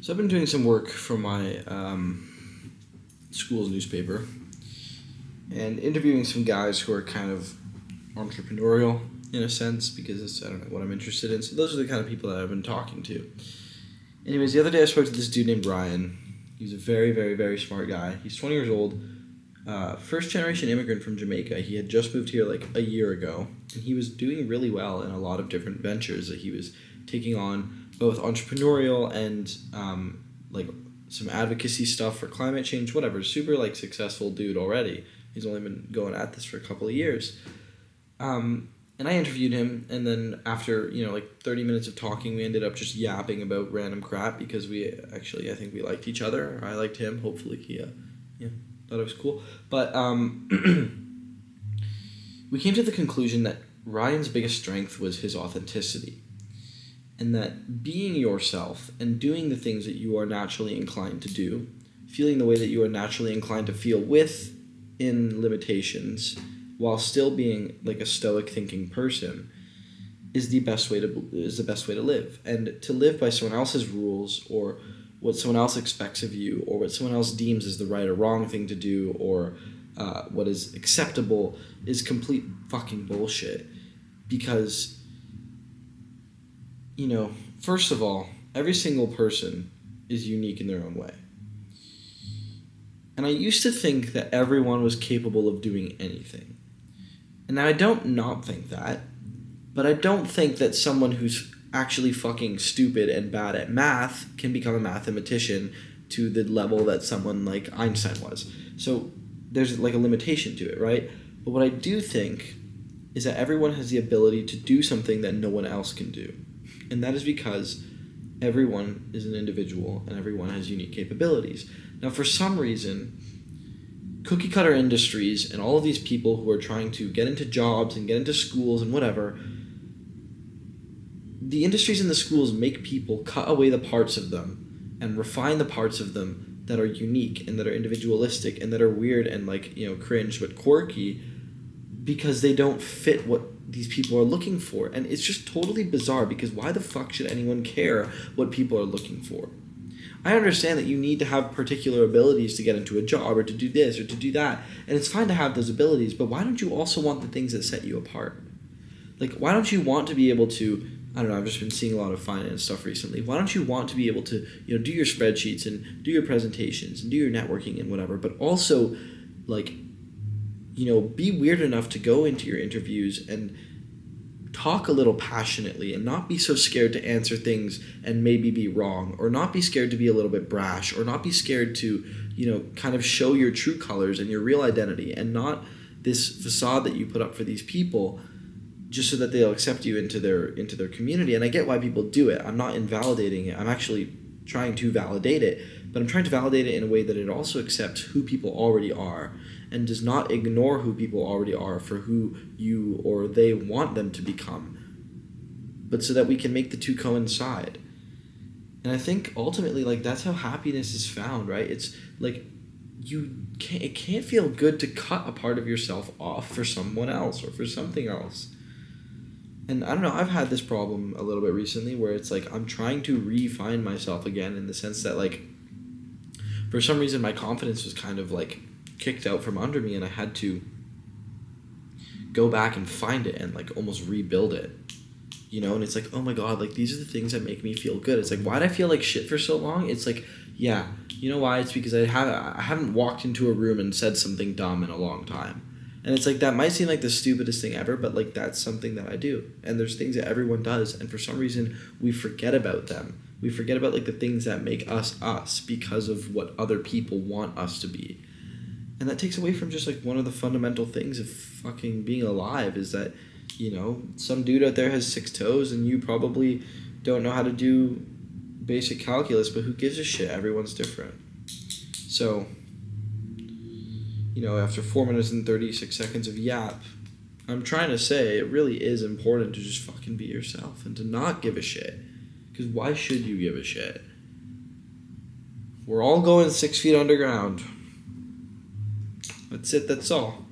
So I've been doing some work for my school's newspaper and interviewing some guys who are kind of entrepreneurial in a sense because it's, I don't know, what I'm interested in. So those are the kind of people that I've been talking to. Anyways, the other day I spoke to this dude named Ryan. He's a very, very, very smart guy. He's 20 years old, first generation immigrant from Jamaica. He had just moved here like a year ago, and he was doing really well in a lot of different ventures that he was taking on, both entrepreneurial and like some advocacy stuff for climate change, whatever. Super like successful dude already. He's only been going at this for a couple of years. And I interviewed him, and then after, like 30 minutes of talking, we ended up just yapping about random crap because I think we liked each other. I liked him. Hopefully he thought it was cool. But we came to the conclusion that Ryan's biggest strength was his authenticity. And that being yourself and doing the things that you are naturally inclined to do, feeling the way that you are naturally inclined to feel within limitations, while still being like a stoic thinking person, is the best way to live. And to live by someone else's rules, or what someone else expects of you, or what someone else deems as the right or wrong thing to do, or what is acceptable, is complete fucking bullshit. Because, first of all, every single person is unique in their own way. And I used to think that everyone was capable of doing anything. And now I don't not think that, but I don't think that someone who's actually fucking stupid and bad at math can become a mathematician to the level that someone like Einstein was. So there's like a limitation to it, right? But what I do think is that everyone has the ability to do something that no one else can do. And that is because everyone is an individual and everyone has unique capabilities. Now, for some reason, cookie cutter industries and all of these people who are trying to get into jobs and get into schools and whatever, the industries and the schools make people cut away the parts of them and refine the parts of them that are unique and that are individualistic and that are weird and like, cringe but quirky, because they don't fit what these people are looking for. And it's just totally bizarre, because why the fuck should anyone care what people are looking for? I understand that you need to have particular abilities to get into a job or to do this or to do that. And it's fine to have those abilities, but why don't you also want the things that set you apart? Like, why don't you want to be able to, I don't know, I've just been seeing a lot of finance stuff recently. Why don't you want to be able to, do your spreadsheets and do your presentations and do your networking and whatever, but also, like, be weird enough to go into your interviews and talk a little passionately and not be so scared to answer things and maybe be wrong, or not be scared to be a little bit brash, or not be scared to, kind of show your true colors and your real identity, and not this facade that you put up for these people just so that they'll accept you into their community. And I get why people do it. I'm not invalidating it. I'm actually trying to validate it, but I'm trying to validate it in a way that it also accepts who people already are and does not ignore who people already are for who you or they want them to become, but so that we can make the two coincide. And I think ultimately, like, that's how happiness is found, right? It's like it can't feel good to cut a part of yourself off for someone else or for something else. And I don't know, I've had this problem a little bit recently where it's like I'm trying to refine myself again, in the sense that, like, for some reason my confidence was kind of like kicked out from under me, and I had to go back and find it and like almost rebuild it, and it's like, oh my god, like, these are the things that make me feel good. It's like, why did I feel like shit for so long? It's like, yeah, you know why? It's because I haven't walked into a room and said something dumb in a long time. And it's like, that might seem like the stupidest thing ever, but like, that's something that I do. And there's things that everyone does, and for some reason we forget about them. We forget about like the things that make us us because of what other people want us to be. And that takes away from just like one of the fundamental things of fucking being alive, is that, some dude out there has 6 toes and you probably don't know how to do basic calculus, but who gives a shit? Everyone's different. So, after 4 minutes and 36 seconds of yap, I'm trying to say it really is important to just fucking be yourself and to not give a shit. Because why should you give a shit? We're all going 6 feet underground. That's it, that's all.